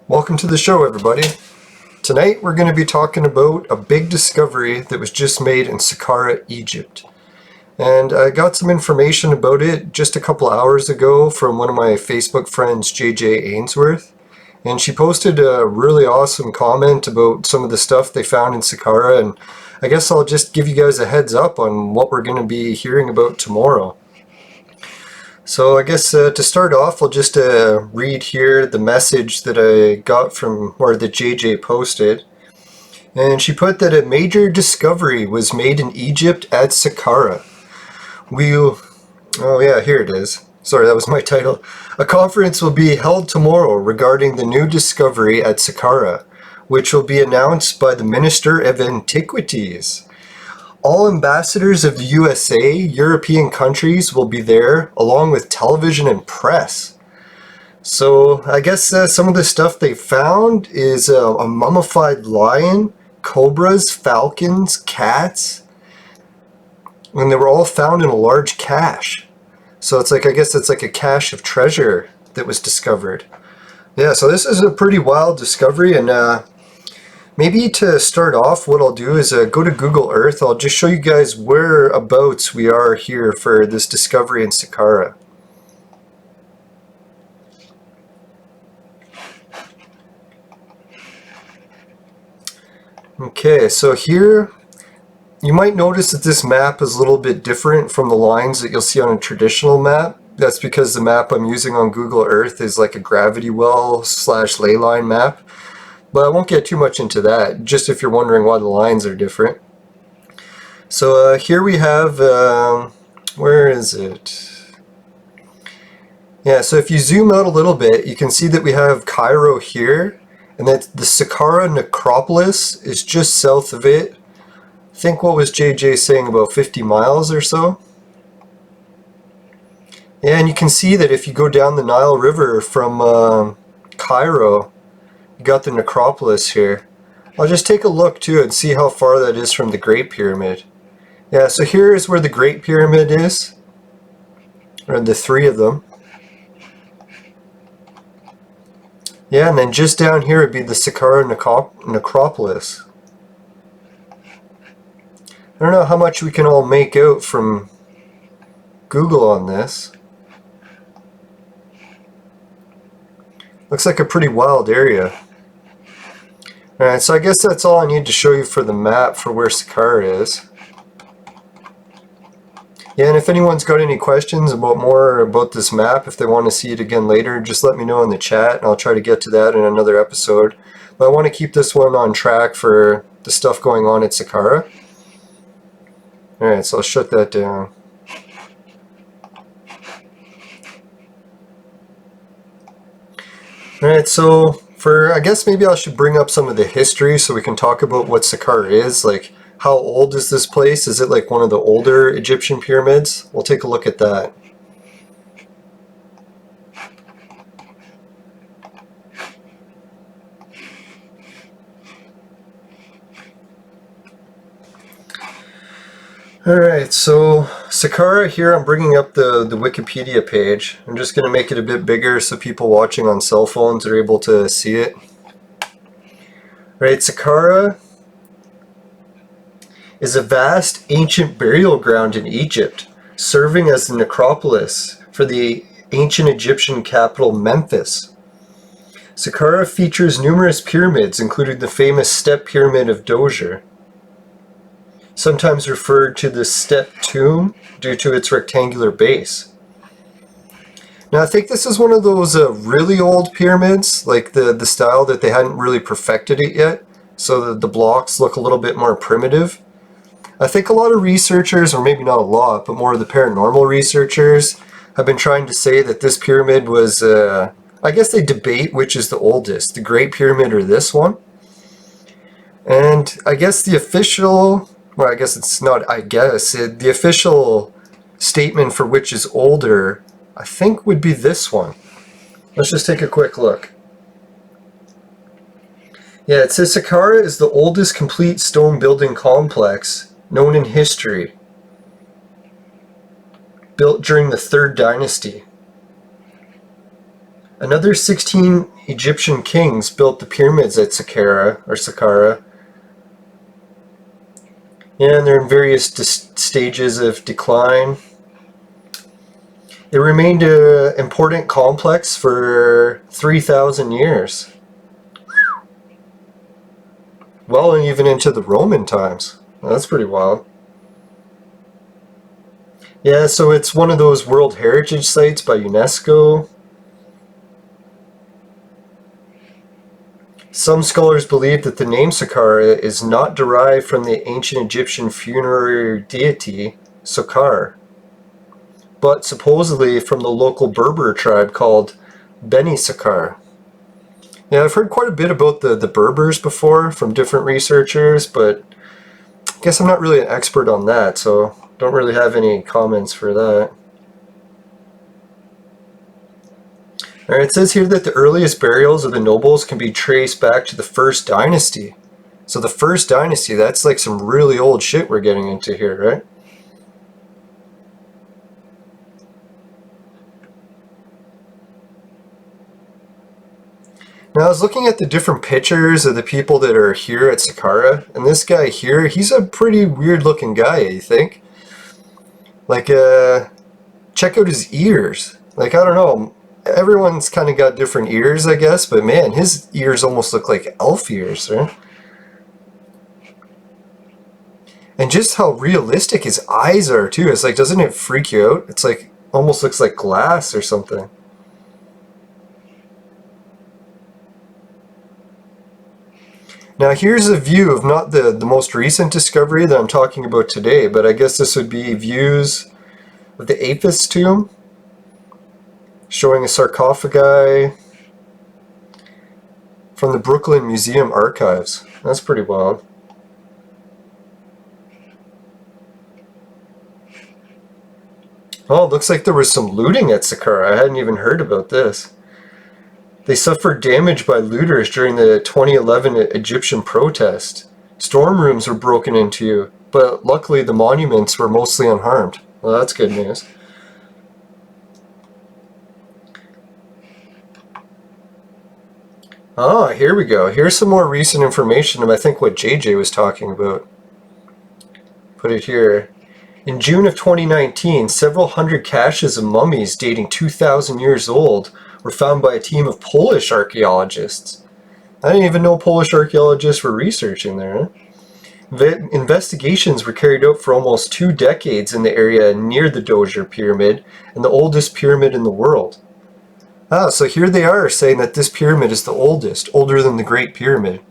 Welcome to the show, everybody. Tonight we're going to be talking about a big discovery that was just made in Saqqara, Egypt. And I got some information about it just a couple hours ago from one of my Facebook friends, JJ Ainsworth. And she posted a really awesome comment about some of the stuff they found in Saqqara, and I guess I'll just give you guys a heads up on what we're going to be hearing about tomorrow. So I guess to start off, I'll just read here the message that I got from, or that JJ posted. And she put that a major discovery was made in Egypt at Saqqara. Oh yeah, here it is. Sorry, that was my title. A conference will be held tomorrow regarding the new discovery at Saqqara, which will be announced by the Minister of Antiquities. All ambassadors of the USA, European countries will be there, along with television and press. So I guess some of the stuff they found is a mummified lion, cobras, falcons, cats, and they were all found in a large cache. So it's like, I guess it's like a cache of treasure that was discovered. Yeah, so this is a pretty wild discovery, and maybe to start off, what I'll do is go to Google Earth. I'll just show you guys whereabouts we are here for this discovery in Saqqara. Okay, so here you might notice that this map is a little bit different from the lines that you'll see on a traditional map. That's because the map I'm using on Google Earth is like a gravity well / ley line map. But I won't get too much into that, just if you're wondering why the lines are different. So here we have, where is it? Yeah, so if you zoom out a little bit, you can see that we have Cairo here, and that the Saqqara necropolis is just south of it. I think, what was JJ saying, about 50 miles or so? Yeah, and you can see that if you go down the Nile River from Cairo, you got the necropolis here. I'll just take a look too and see how far that is from the Great Pyramid. Yeah, so here is where the Great Pyramid is, or the three of them. Yeah, and then just down here would be the Saqqara necropolis. I don't know how much we can all make out from Google on this. Looks like a pretty wild area. Alright, so I guess that's all I need to show you for the map for where Saqqara is. Yeah, and if anyone's got any questions about more about this map, if they want to see it again later, just let me know in the chat and I'll try to get to that in another episode. But I want to keep this one on track for the stuff going on at Saqqara. Alright, so I'll shut that down. Alright, so I guess maybe I should bring up some of the history so we can talk about what Saqqara is. Like, how old is this place? Is it like one of the older Egyptian pyramids? We'll take a look at that. Alright, so Saqqara here, I'm bringing up the Wikipedia page. I'm just going to make it a bit bigger so people watching on cell phones are able to see it. Alright, Saqqara is a vast ancient burial ground in Egypt, serving as the necropolis for the ancient Egyptian capital Memphis. Saqqara features numerous pyramids, including the famous Step Pyramid of Djoser, sometimes referred to the Step Tomb due to its rectangular base. Now I think this is one of those really old pyramids, like the style that they hadn't really perfected it yet, so the blocks look a little bit more primitive. I think a lot of researchers, or maybe not a lot, but more of the paranormal researchers, have been trying to say that this pyramid was, I guess they debate which is the oldest, the Great Pyramid or this one. And I guess the official, well, I guess it's not, the official statement for which is older, I think would be this one. Let's just take a quick look. Yeah, it says Saqqara is the oldest complete stone building complex known in history. built during the 3rd dynasty. Another 16 Egyptian kings built the pyramids at Saqqara. And they're in various stages of decline. It remained an important complex for 3,000 years. Well, and even into the Roman times. That's pretty wild. Yeah, so it's one of those World Heritage Sites by UNESCO. Some scholars believe that the name Saqqara is not derived from the ancient Egyptian funerary deity, Saqqar, but supposedly from the local Berber tribe called Beni Saqqar. Yeah, I've heard quite a bit about the Berbers before from different researchers, but I guess I'm not really an expert on that, so don't really have any comments for that. Alright, it says here that the earliest burials of the nobles can be traced back to the 1st dynasty. So the 1st dynasty, that's like some really old shit we're getting into here, right? Now I was looking at the different pictures of the people that are here at Saqqara, and this guy here, he's a pretty weird looking guy, I think. Like, check out his ears. Like, I don't know. Everyone's kind of got different ears, I guess, but man, his ears almost look like elf ears, right? And just how realistic his eyes are, too. It's like, doesn't it freak you out? It's like, almost looks like glass or something. Now here's a view of not the most recent discovery that I'm talking about today, but I guess this would be views of the Apis tomb, showing a sarcophagi from the Brooklyn Museum archives. That's pretty wild. Oh, it looks like there was some looting at Saqqara. I hadn't even heard about this. They suffered damage by looters during the 2011 Egyptian protest. Storm rooms were broken into, but luckily the monuments were mostly unharmed. Well, that's good news. Ah, here we go. Here's some more recent information of I think what JJ was talking about. Put it here. In June of 2019, several hundred caches of mummies dating 2,000 years old were found by a team of Polish archaeologists. I didn't even know Polish archaeologists were researching there. Investigations were carried out for almost 2 decades in the area near the Dozier Pyramid, and the oldest pyramid in the world. Ah, so here they are saying that this pyramid is the oldest, older than the Great Pyramid.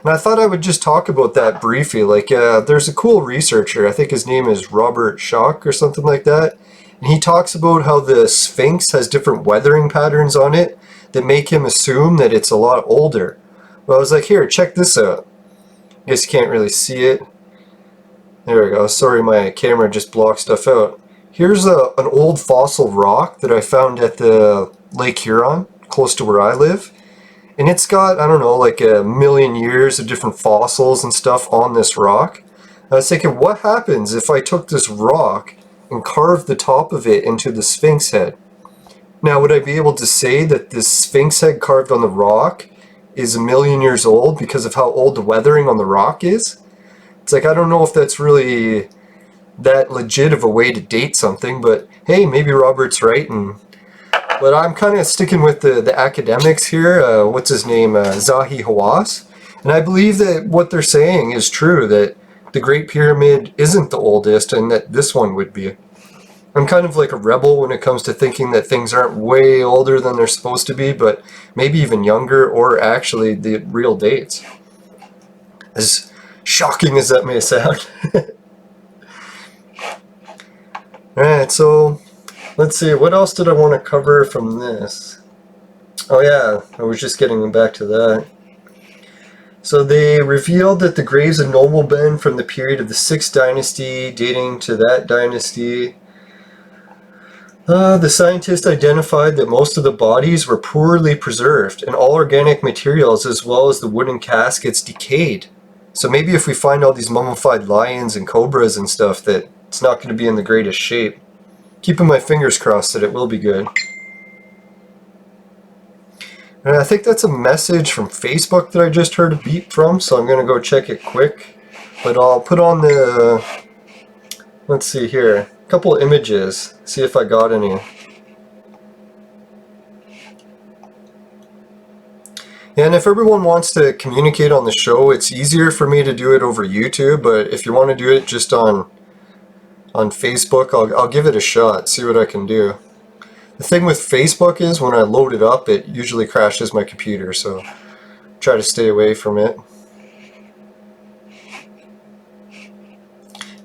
And I thought I would just talk about that briefly. Like, there's a cool researcher, I think his name is Robert Schock or something like that, and he talks about how the Sphinx has different weathering patterns on it that make him assume that it's a lot older. Well, I was like, here, check this out. I guess you can't really see it. There we go. Sorry, my camera just blocked stuff out. Here's an old fossil rock that I found at the Lake Huron, close to where I live. And it's got, I don't know, like 1,000,000 years of different fossils and stuff on this rock. I was thinking, what happens if I took this rock and carved the top of it into the Sphinx head? Now, would I be able to say that this Sphinx head carved on the rock is 1,000,000 years old because of how old the weathering on the rock is? It's like, I don't know if that's really that legit of a way to date something, but hey, maybe Robert's right. But I'm kind of sticking with the academics here. What's his name? Zahi Hawass. And I believe that what they're saying is true, that the Great Pyramid isn't the oldest and that this one would be. I'm kind of like a rebel when it comes to thinking that things aren't way older than they're supposed to be, but maybe even younger, or actually the real dates. As shocking as that may sound. Alright, so let's see, what else did I want to cover from this? Oh yeah, I was just getting back to that. So they revealed that the graves of noblemen from the period of the 6th dynasty, dating to that dynasty, the scientists identified that most of the bodies were poorly preserved, and all organic materials as well as the wooden caskets decayed. So maybe if we find all these mummified lions and cobras and stuff, that it's not going to be in the greatest shape. keeping my fingers crossed that it will be good. And I think that's a message from Facebook that I just heard a beep from, so I'm going to go check it quick. But I'll put on the, let's see here, a couple images, see if I got any. And if everyone wants to communicate on the show, it's easier for me to do it over YouTube, but if you want to do it just on Facebook, I'll give it a shot, see what I can do. The thing with Facebook is when I load it up, it usually crashes my computer, so try to stay away from it.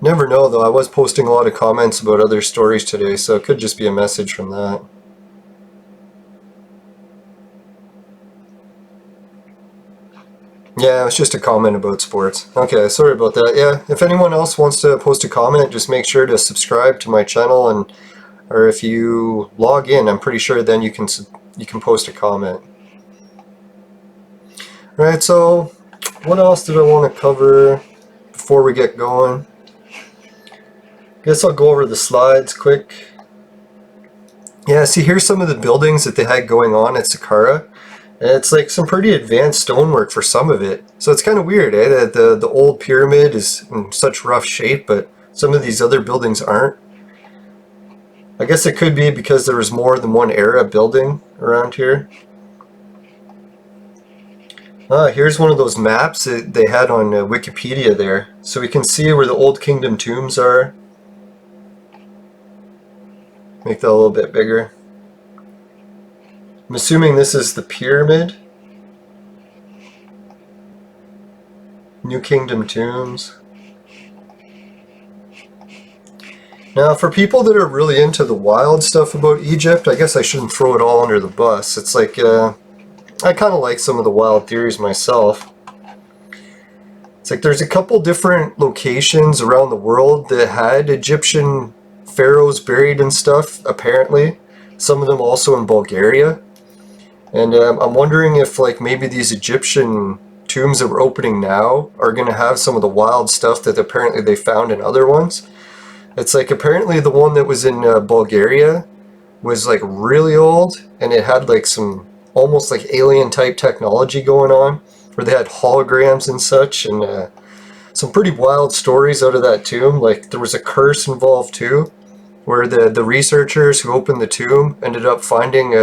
Never know though, I was posting a lot of comments about other stories today, so it could just be a message from that. Yeah, it was just a comment about sports. Okay, sorry about that. Yeah, if anyone else wants to post a comment, just make sure to subscribe to my channel, and or if you log in, I'm pretty sure then you can post a comment. Alright, so what else did I want to cover before we get going? Guess I'll go over the slides quick. Yeah, see, here's some of the buildings that they had going on at Saqqara. And it's like some pretty advanced stonework for some of it. So it's kind of weird, eh? That the old pyramid is in such rough shape, but some of these other buildings aren't. I guess it could be because there was more than one era building around here. Here's one of those maps that they had on Wikipedia there. So we can see where the Old Kingdom tombs are. Make that a little bit bigger. I'm assuming this is the pyramid. New Kingdom tombs. Now, for people that are really into the wild stuff about Egypt, I guess I shouldn't throw it all under the bus. It's like, I kind of like some of the wild theories myself. It's like there's a couple different locations around the world that had Egyptian pharaohs buried and stuff, apparently. Some of them also in Bulgaria. And I'm wondering if like maybe these Egyptian tombs that we're opening now are going to have some of the wild stuff that apparently they found in other ones. It's like apparently the one that was in Bulgaria was like really old, and it had like some almost like alien type technology going on, where they had holograms and such, and some pretty wild stories out of that tomb. Like there was a curse involved too, where the researchers who opened the tomb ended up finding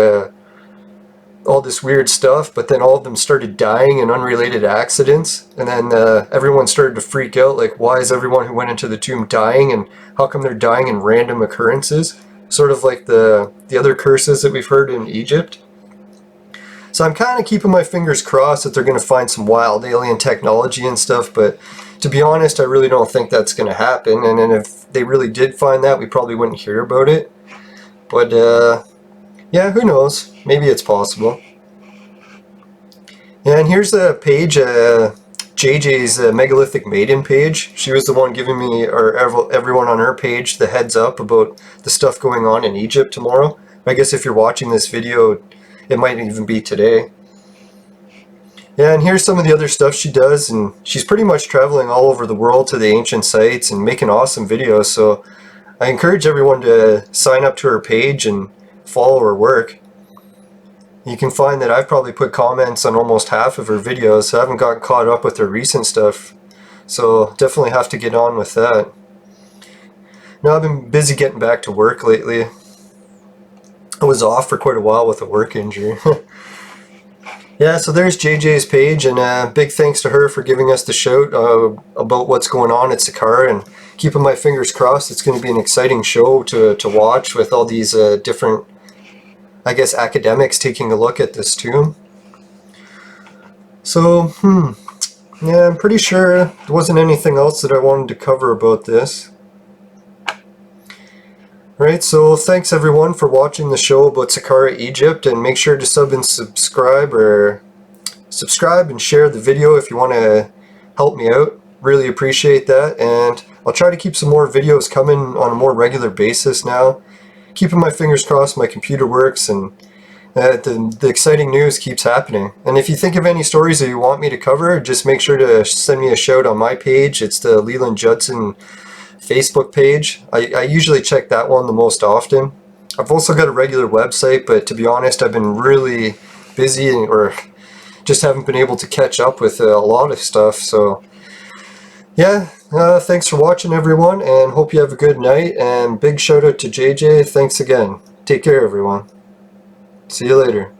all this weird stuff, but then all of them started dying in unrelated accidents, and then everyone started to freak out, like why is everyone who went into the tomb dying, and how come they're dying in random occurrences, sort of like the other curses that we've heard in Egypt. So I'm kind of keeping my fingers crossed that they're going to find some wild alien technology and stuff, but to be honest, I really don't think that's going to happen, and then if they really did find that, we probably wouldn't hear about it. But yeah, who knows? Maybe it's possible. And here's a page, JJ's Megalithic Maiden page. She was the one giving me, or everyone on her page, the heads up about the stuff going on in Egypt tomorrow. I guess if you're watching this video, it might even be today. Yeah, and here's some of the other stuff she does, and she's pretty much traveling all over the world to the ancient sites and making awesome videos, so I encourage everyone to sign up to her page and follow her work. You can find that I've probably put comments on almost half of her videos, so I haven't gotten caught up with her recent stuff, so definitely have to get on with that. Now I've been busy getting back to work lately. I was off for quite a while with a work injury. Yeah, so there's JJ's page, and big thanks to her for giving us the shout about what's going on at Saqqara, and keeping my fingers crossed. It's going to be an exciting show to watch with all these different, I guess, academics taking a look at this tomb. So, yeah, I'm pretty sure there wasn't anything else that I wanted to cover about this. Right, so thanks everyone for watching the show about Saqqara, Egypt, and make sure to subscribe and share the video if you want to help me out. Really appreciate that, and I'll try to keep some more videos coming on a more regular basis now. Keeping my fingers crossed my computer works, and the exciting news keeps happening. And if you think of any stories that you want me to cover, just make sure to send me a shout on my page. It's the Leland Judson Facebook page. I usually check that one the most often. I've also got a regular website, but to be honest, I've been really busy or just haven't been able to catch up with a lot of stuff. So yeah, thanks for watching, everyone, and hope you have a good night. And big shout out to JJ. Thanks again. Take care, everyone. See you later.